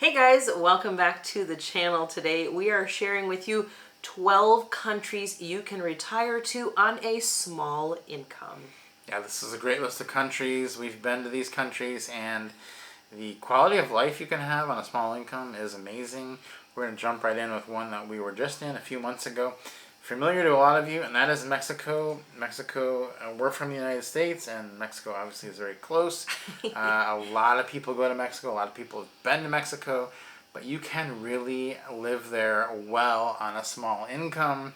Hey guys, welcome back to the channel. Today we are sharing with you 12 countries you can retire to on a small income. Yeah, this is a great list of countries. We've been to these countries and the quality of life you can have on a small income is amazing. We're going to jump right in with one that we were just in a few months ago. Familiar to a lot of you, and that is Mexico. We're from the United States, and Mexico obviously is very close. A lot of people go to Mexico. A lot of people have been to Mexico, but you can really live there well on a small income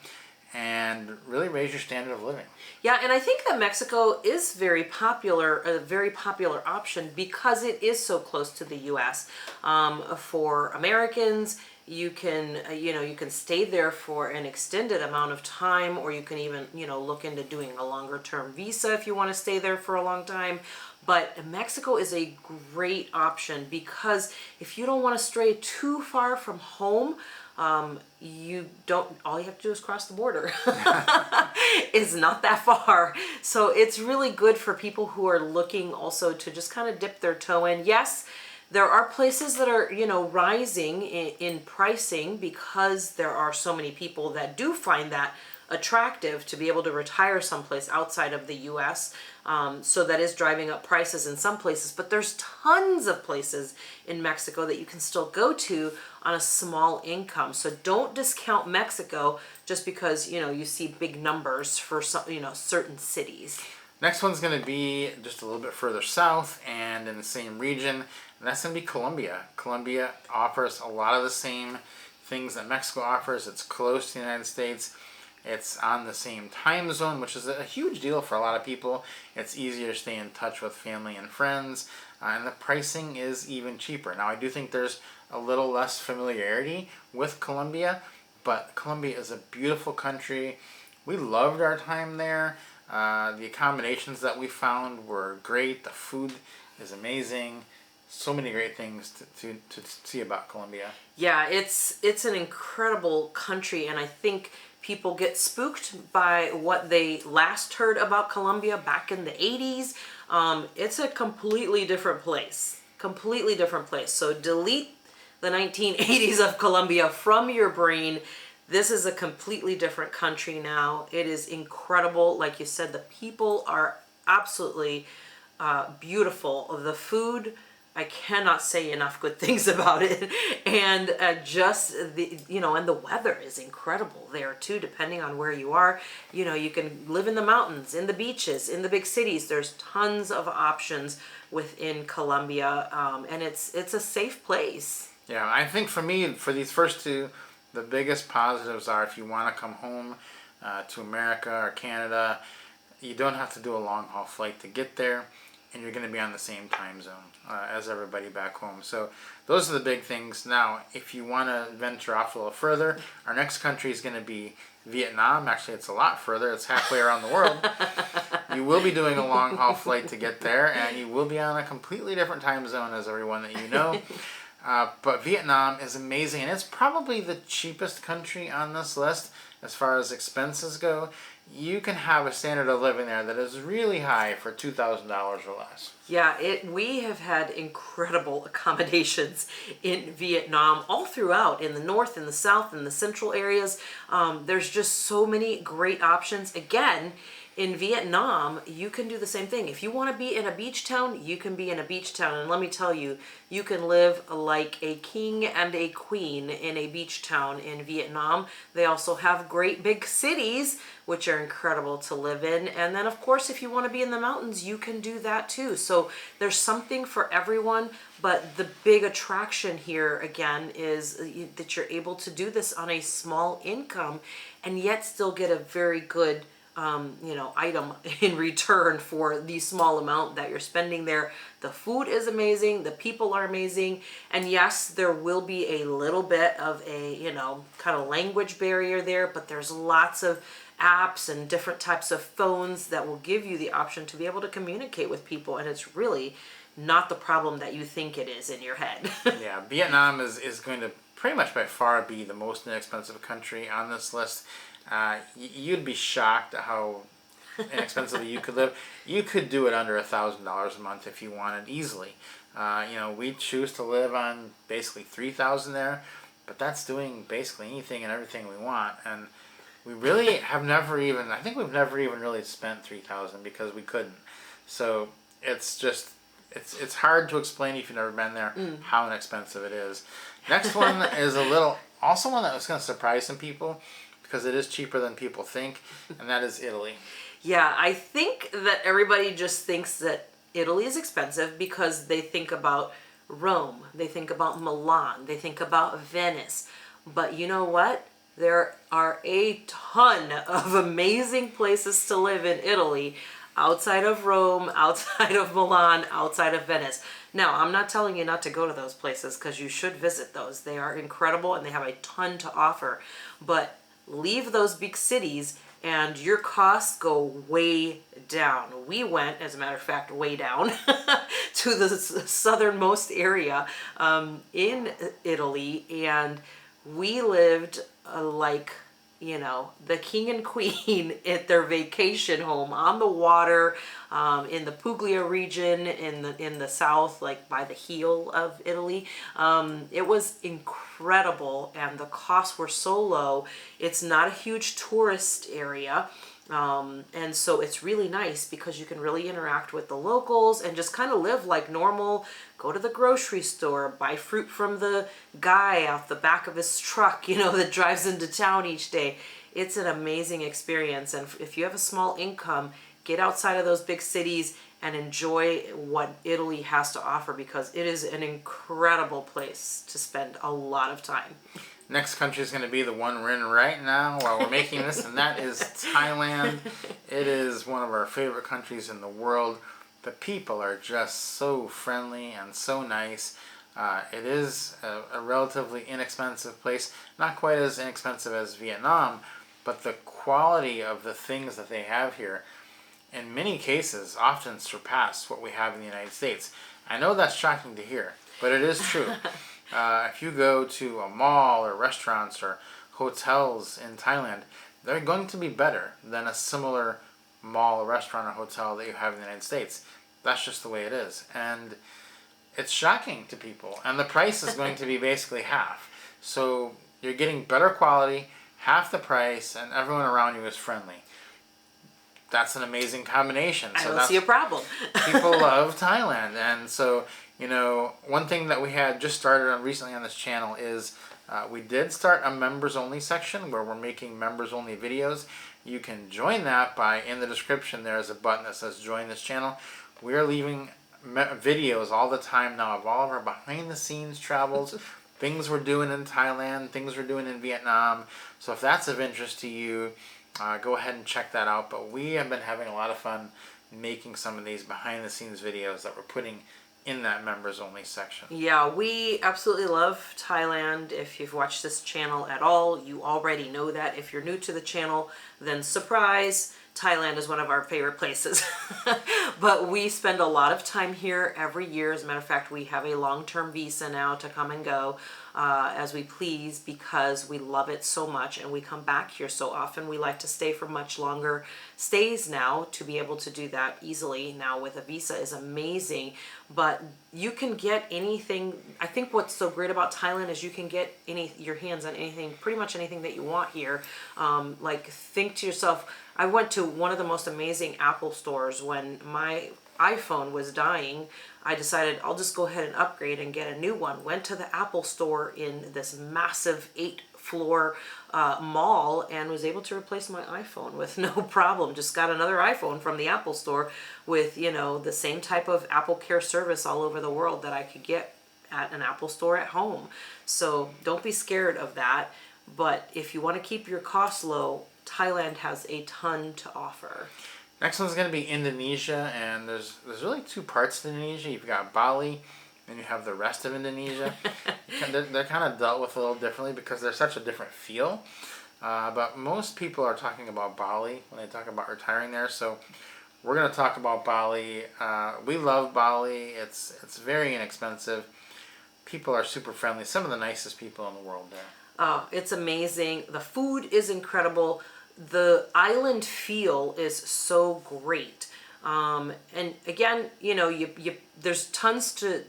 and really raise your standard of living. Yeah, and I think that Mexico is very popular, a very popular option because it is so close to the U.S. For Americans, you can, you can stay there for an extended amount of time, or you can even, look into doing a longer term visa if you want to stay there for a long time. But Mexico is a great option because if you don't want to stray too far from home, all you have to do is cross the border. It's not that far. So it's really good for people who are looking also to just kind of dip their toe in. Yes, there are places that are, rising in pricing because there are so many people that do find that attractive to be able to retire someplace outside of the U.S. So that is driving up prices in some places, but there's tons of places in Mexico that you can still go to on a small income. So don't discount Mexico just because, you see big numbers for some, certain cities. Next one's going to be just a little bit further south and in the same region, and that's going to be Colombia. Colombia offers a lot of the same things that Mexico offers. It's close to the United States. It's on the same time zone, which is a huge deal for a lot of people. It's easier to stay in touch with family and friends, and the pricing is even cheaper. Now, I do think there's a little less familiarity with Colombia, but Colombia is a beautiful country. We loved our time there. The accommodations that we found were great. The food is amazing. So many great things to see about Colombia. Yeah, it's an incredible country, and I think people get spooked by what they last heard about Colombia back in the 80s. It's a completely different place. Completely different place. So delete the 1980s of Colombia from your brain. This is a completely different country now. It is incredible. Like you said, the people are absolutely beautiful. The food, I cannot say enough good things about it. And just the, and the weather is incredible there too, depending on where you are. You can live in the mountains, in the beaches, in the big cities. There's tons of options within Colombia, and it's a safe place. Yeah, I think for me, for these first two, the biggest positives are if you want to come home to America or Canada, you don't have to do a long haul flight to get there, and you're going to be on the same time zone as everybody back home. So those are the big things. Now, if you want to venture off a little further, our next country is going to be Vietnam. Actually, it's a lot further. It's halfway around the world. You will be doing a long haul flight to get there, and you will be on a completely different time zone as everyone that you know. But Vietnam is amazing, and it's probably the cheapest country on this list as far as expenses go. You can have a standard of living there that is really high for $2,000 or less. Yeah, we have had incredible accommodations in Vietnam all throughout, in the north, in the south, in the central areas. There's just so many great options. Again, in Vietnam, you can do the same thing. If you want to be in a beach town, you can be in a beach town. And let me tell you, you can live like a king and a queen in a beach town in Vietnam. They also have great big cities, which are incredible to live in. And then, of course, if you want to be in the mountains, you can do that too. So there's something for everyone. But the big attraction here, again, is that you're able to do this on a small income and yet still get a very good item in return for the small amount that you're spending there. The food is amazing. The people are amazing. And yes, there will be a little bit of a, kind of language barrier there, but there's lots of apps and different types of phones that will give you the option to be able to communicate with people. And it's really not the problem that you think it is in your head. Yeah, Vietnam is going to pretty much by far be the most inexpensive country on this list. You'd be shocked at how inexpensively you could live. You could do it under $1,000 a month if you wanted easily. We choose to live on basically 3,000 there, but that's doing basically anything and everything we want. And we really have never even, I think we've never even really spent 3,000 because we couldn't. So it's just, it's hard to explain if you've never been there how inexpensive it is. Next one is also one that was going to surprise some people because it is cheaper than people think, and that is Italy. Yeah, I think that everybody just thinks that Italy is expensive because they think about Rome, they think about Milan, they think about Venice. But you know what? There are a ton of amazing places to live in Italy outside of Rome, outside of Milan, outside of Venice. Now, I'm not telling you not to go to those places because you should visit those. They are incredible and they have a ton to offer. But leave those big cities and your costs go way down. We went, as a matter of fact, way down to the southernmost area in Italy, and we lived like, the king and queen at their vacation home on the water, in the Puglia region in the south, like by the heel of Italy. It was incredible, and the costs were so low. It's not a huge tourist area. And so it's really nice because you can really interact with the locals and just kind of live like normal. Go to the grocery store, buy fruit from the guy off the back of his truck, that drives into town each day. It's an amazing experience. And if you have a small income, get outside of those big cities and enjoy what Italy has to offer because it is an incredible place to spend a lot of time. Next country is going to be the one we're in right now while we're making this, and that is Thailand. It is one of our favorite countries in the world. The people are just so friendly and so nice. It is a relatively inexpensive place, not quite as inexpensive as Vietnam, but the quality of the things that they have here, in many cases, often surpass what we have in the United States. I know that's shocking to hear, but it is true. If you go to a mall or restaurants or hotels in Thailand, they're going to be better than a similar mall, or restaurant, or hotel that you have in the United States. That's just the way it is. And it's shocking to people. And the price is going to be basically half. So you're getting better quality, half the price, and everyone around you is friendly. That's an amazing combination. I don't see a problem. People love Thailand. And so, one thing that we had just started on recently on this channel is we did start a members only section where we're making members only videos. You can join that by, in the description there is a button that says join this channel. We are leaving videos all the time now of all of our behind the scenes travels, things we're doing in Thailand, things we're doing in Vietnam. So if that's of interest to you, go ahead and check that out. But we have been having a lot of fun making some of these behind the scenes videos that we're putting in that members only section. Yeah, we absolutely love Thailand. If you've watched this channel at all, you already know that. If you're new to the channel, then surprise, Thailand is one of our favorite places. But we spend a lot of time here every year. As a matter of fact, we have a long-term visa now to come and go as we please because we love it so much and we come back here so often. We like to stay for much longer stays now to be able to do that easily. Now with a visa is amazing, but you can get anything. I think what's so great about Thailand is you can get your hands on anything, pretty much anything that you want here. Like think to yourself, I went to one of the most amazing Apple stores when my iPhone was dying. I decided I'll just go ahead and upgrade and get a new one. Went to the Apple store in this massive 8-floor mall and was able to replace my iPhone with no problem. Just got another iPhone from the Apple store with, the same type of Apple Care service all over the world that I could get at an Apple store at home. So don't be scared of that. But if you want to keep your costs low, Thailand has a ton to offer. Next one's going to be Indonesia, and there's really two parts to Indonesia. You've got Bali, and you have the rest of Indonesia. They're kind of dealt with a little differently because they're such a different feel. But most people are talking about Bali when they talk about retiring there. So we're going to talk about Bali. We love Bali. It's very inexpensive. People are super friendly. Some of the nicest people in the world there. Oh, it's amazing. The food is incredible. the island feel is so great. And again, there's tons to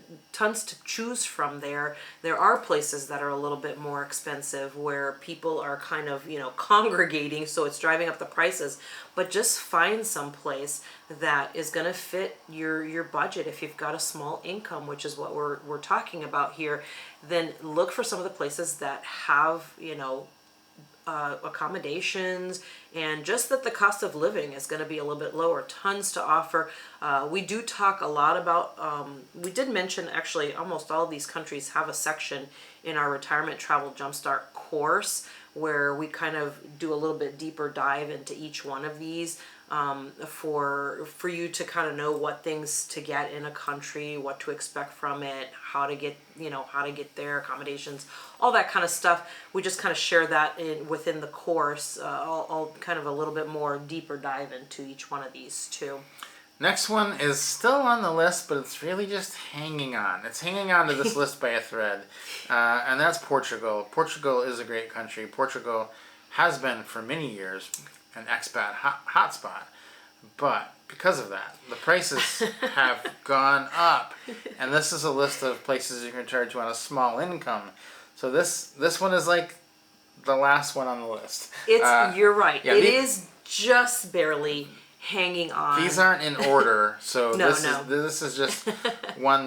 choose from there. There are places that are a little bit more expensive where people are kind of, congregating, so it's driving up the prices. But just find some place that is going to fit your budget. If you've got a small income, which is what we're talking about here, then look for some of the places that have, accommodations, and just that the cost of living is going to be a little bit lower. Tons to offer. We do talk a lot about, we did mention actually almost all of these countries have a section in our retirement travel jumpstart course where we kind of do a little bit deeper dive into each one of these, for you to kind of know what things to get in a country, what to expect from it, how to get there, accommodations, all that kind of stuff. We just kind of share that within the course. I'll kind of a little bit more deeper dive into each one of these too. Next one is still on the list, but it's really just hanging on. It's hanging on to this list by a thread, and that's Portugal. Portugal is a great country. Portugal has been for many years an expat hotspot, but because of that, the prices have gone up, and this is a list of places you can charge you on a small income. So this one is like the last one on the list. You're right. Yeah, it is just barely hanging on. These aren't in order, so No. this is just one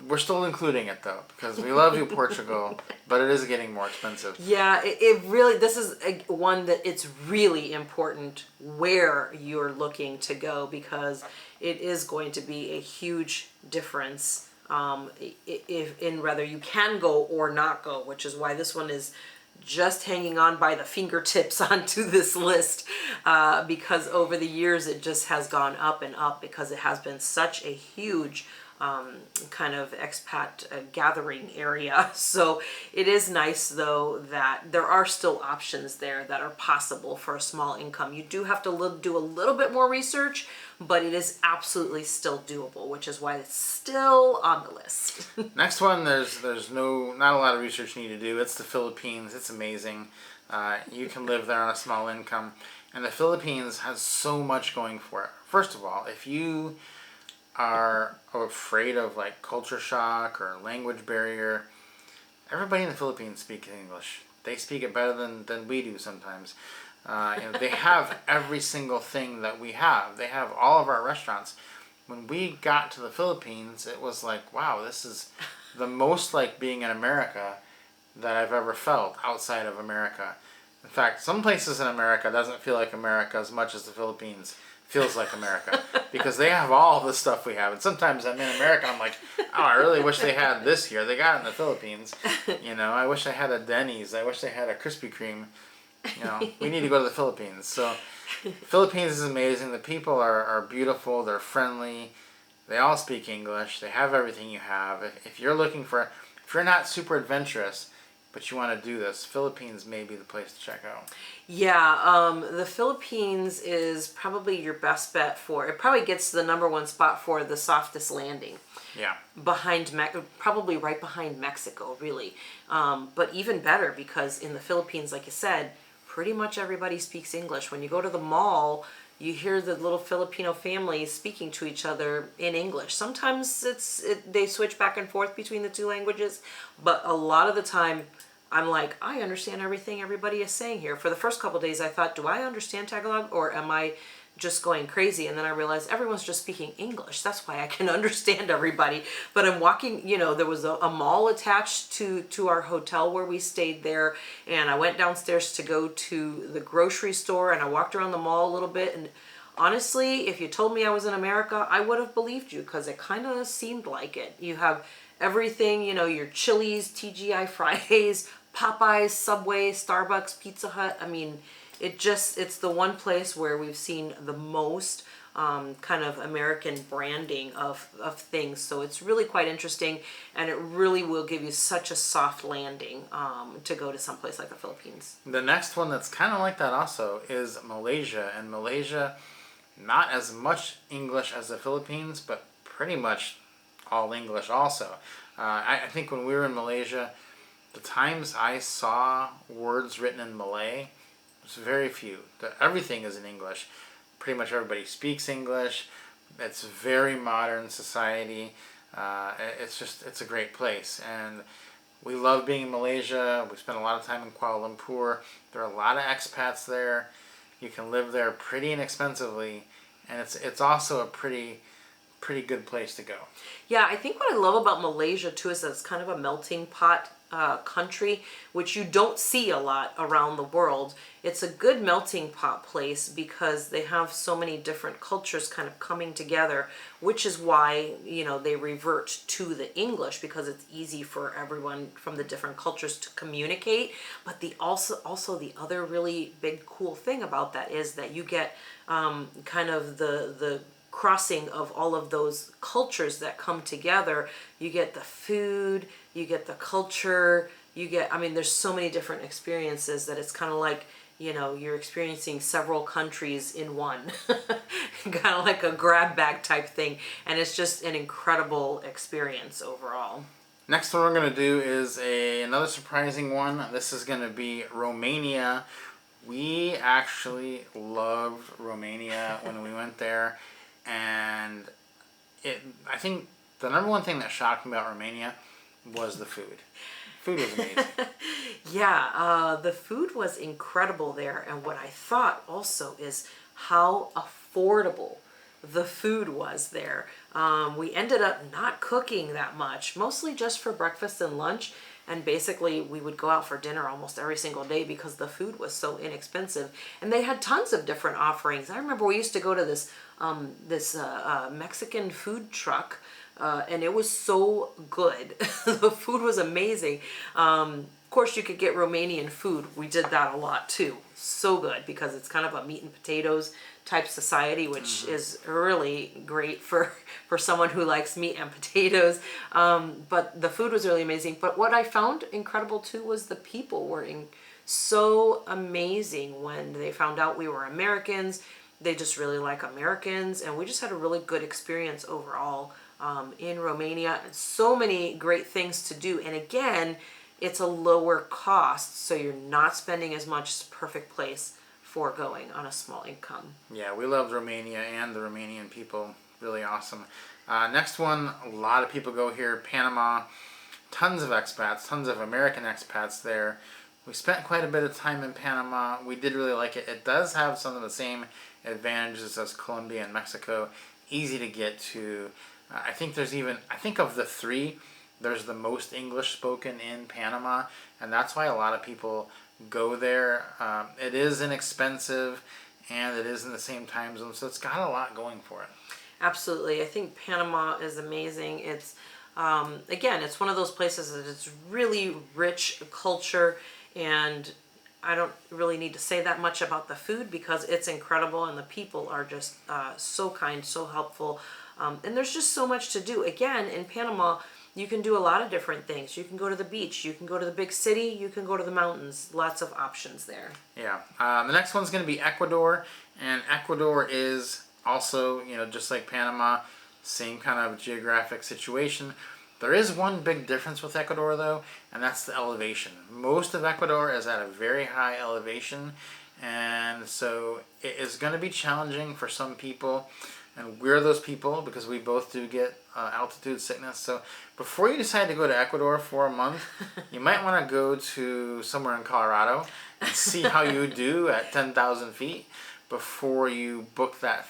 we're still including it though, because we love you, Portugal, but it is getting more expensive. Yeah, it really, this is one that it's really important where you're looking to go, because it is going to be a huge difference if in whether you can go or not go, which is why this one is just hanging on by the fingertips onto this list, because over the years it just has gone up and up, because it has been such a huge kind of expat gathering area. So it is nice though that there are still options there that are possible for a small income. You do have to do a little bit more research, but it is absolutely still doable, which is why it's still on the list. Next one, there's not a lot of research you need to do. It's the Philippines. It's amazing. You can live there on a small income, and the Philippines has so much going for it. First of all, if you are afraid of like culture shock or language barrier, everybody in the Philippines speaks English. They speak it better than we do sometimes. They have every single thing that we have. They have all of our restaurants. When we got to the Philippines, it was like, wow, this is the most like being in America that I've ever felt outside of America. In fact, some places in America doesn't feel like America as much as the Philippines feels like America, because they have all the stuff we have. And sometimes I'm in America and I'm like, oh, I really wish they had this here. They got it in the Philippines. I wish I had a Denny's. I wish they had a Krispy Kreme. We need to go to the Philippines. So Philippines is amazing. The people are beautiful. They're friendly. They all speak English. They have everything you have. If you're not super adventurous, but you want to do this, Philippines may be the place to check out. Yeah, the Philippines is probably your best bet it probably gets the number one spot for the softest landing. Yeah. Probably right behind Mexico, really. But even better, because in the Philippines, like you said, pretty much everybody speaks English. When you go to the mall, you hear the little Filipino families speaking to each other in English. Sometimes they switch back and forth between the two languages, but a lot of the time, I'm like, I understand everything everybody is saying here. For the first couple of days, I thought, do I understand Tagalog, or am I just going crazy? And then I realized everyone's just speaking English. That's why I can understand everybody. But I'm walking, there was a mall attached to our hotel where we stayed there. And I went downstairs to go to the grocery store, and I walked around the mall a little bit. And honestly, if you told me I was in America, I would have believed you, because it kind of seemed like it. You have everything, your Chili's, TGI Fridays, Popeyes, Subway, Starbucks, Pizza Hut. I mean, it's the one place where we've seen the most kind of American branding of things. So it's really quite interesting, and it really will give you such a soft landing to go to someplace like the Philippines. The next one that's kind of like that also is Malaysia. And Malaysia, not as much English as the Philippines, but pretty much all English also. I think when we were in Malaysia, the times I saw words written in Malay, There's very few. Everything is in English. Pretty much everybody speaks English. It's a very modern society. It's a great place. And we love being in Malaysia. We spent a lot of time in Kuala Lumpur. There are a lot of expats there. You can live there pretty inexpensively. And it's also a pretty good place to go. Yeah, I think what I love about Malaysia too is that it's kind of a melting pot country, which you don't see a lot around the world. It's a good melting pot place because they have so many different cultures kind of coming together, which is why, they revert to the English, because it's easy for everyone from the different cultures to communicate. But also the other really big cool thing about that is that you get kind of the crossing of all of those cultures that come together. You get the food, you get the culture, there's so many different experiences that it's kind of like, you're experiencing several countries in one. Kind of like a grab bag type thing. And it's just an incredible experience overall. Next one we're going to do is another surprising one. This is going to be Romania. We actually loved Romania when we went there. And I think the number one thing that shocked me about Romania was the food. Food was amazing. Yeah, the food was incredible there. And what I thought also is how affordable the food was there. We ended up not cooking that much, mostly just for breakfast and lunch. And basically, we would go out for dinner almost every single day because the food was so inexpensive. And they had tons of different offerings. I remember we used to go to this Mexican food truck, and it was so good. The food was amazing. Of course, you could get Romanian food. We did that a lot too. So good because it's kind of a meat and potatoes type society, which is really great for someone who likes meat and potatoes. But the food was really amazing. But what I found incredible too was the people were so amazing when they found out we were Americans. They just really like Americans, and we just had a really good experience overall in Romania. And so many great things to do. And again, it's a lower cost, so you're not spending as much. It's a perfect place for going on a small income. Yeah, we loved Romania and the Romanian people. Really awesome. Next one, a lot of people go here. Panama, tons of expats, tons of American expats there. We spent quite a bit of time in Panama. We did really like it. It does have some of the same advantages as Colombia and Mexico. Easy to get to. I think of the three, there's the most English spoken in Panama, and that's why a lot of people go there. It is inexpensive, and it is in the same time zone, so it's got a lot going for it. Absolutely. I think Panama is amazing. It's, again, it's one of those places that it's really rich culture, and I don't really need to say that much about the food because it's incredible, and the people are just so kind, so helpful, and there's just so much to do. Again, in Panama, you can do a lot of different things. You can go to the beach, you can go to the big city, you can go to the mountains. Lots of options there. Yeah. The next one's going to be Ecuador, and Ecuador is also, just like Panama, same kind of geographic situation. There is one big difference with Ecuador, though, and that's the elevation. Most of Ecuador is at a very high elevation, and so it is going to be challenging for some people, and we're those people because we both do get altitude sickness. So before you decide to go to Ecuador for a month, you might want to go to somewhere in Colorado and see how you do at 10,000 feet before you book that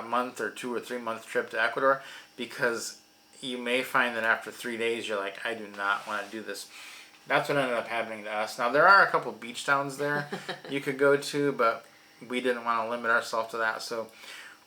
month or 2 or 3 month trip to Ecuador, because you may find that after 3 days you're like, I do not want to do this. That's what ended up happening to us. Now, there are a couple beach towns there you could go to, but we didn't want to limit ourselves to that. So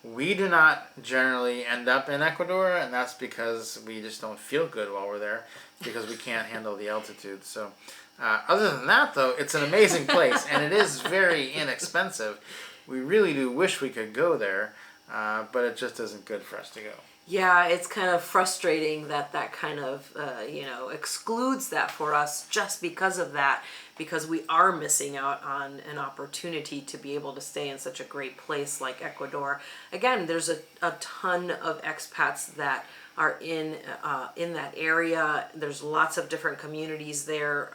we do not generally end up in Ecuador, and that's because we just don't feel good while we're there because we can't handle the altitude. So other than that, though, it's an amazing place, and it is very inexpensive. We really do wish we could go there, but it just isn't good for us to go. Yeah, it's kind of frustrating that kind of, excludes that for us just because of that, because we are missing out on an opportunity to be able to stay in such a great place like Ecuador. Again, there's a ton of expats that are in that area. There's lots of different communities there.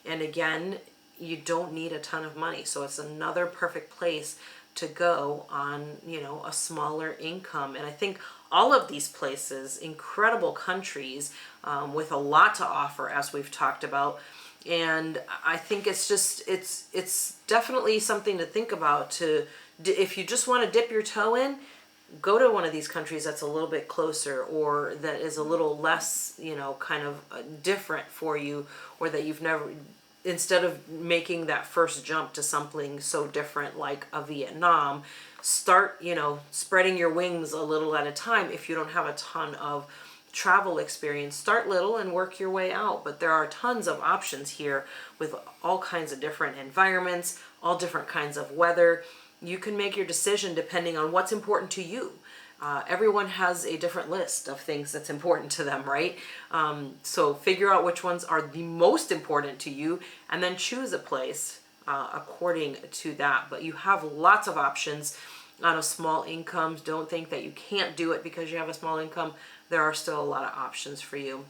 And again, you don't need a ton of money. So it's another perfect place to go on, a smaller income. And I think all of these places, incredible countries, with a lot to offer, as we've talked about. And I think it's definitely something to think about. If you just want to dip your toe in, go to one of these countries that's a little bit closer, or that is a little less, kind of different for you, or that you've never, instead of making that first jump to something so different like a Vietnam, start, spreading your wings a little at a time. If you don't have a ton of travel experience, start little and work your way out. But there are tons of options here with all kinds of different environments, all different kinds of weather. You can make your decision depending on what's important to you. Everyone has a different list of things that's important to them, right? So figure out which ones are the most important to you, and then choose a place according to that. But you have lots of options on a small income. Don't think that you can't do it because you have a small income. There are still a lot of options for you.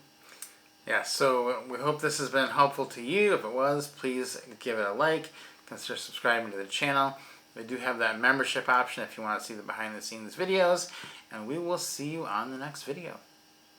Yeah, so we hope this has been helpful to you. If it was, please give it a like. Consider subscribing to the channel. We do have that membership option if you want to see the behind the scenes videos. And we will see you on the next video.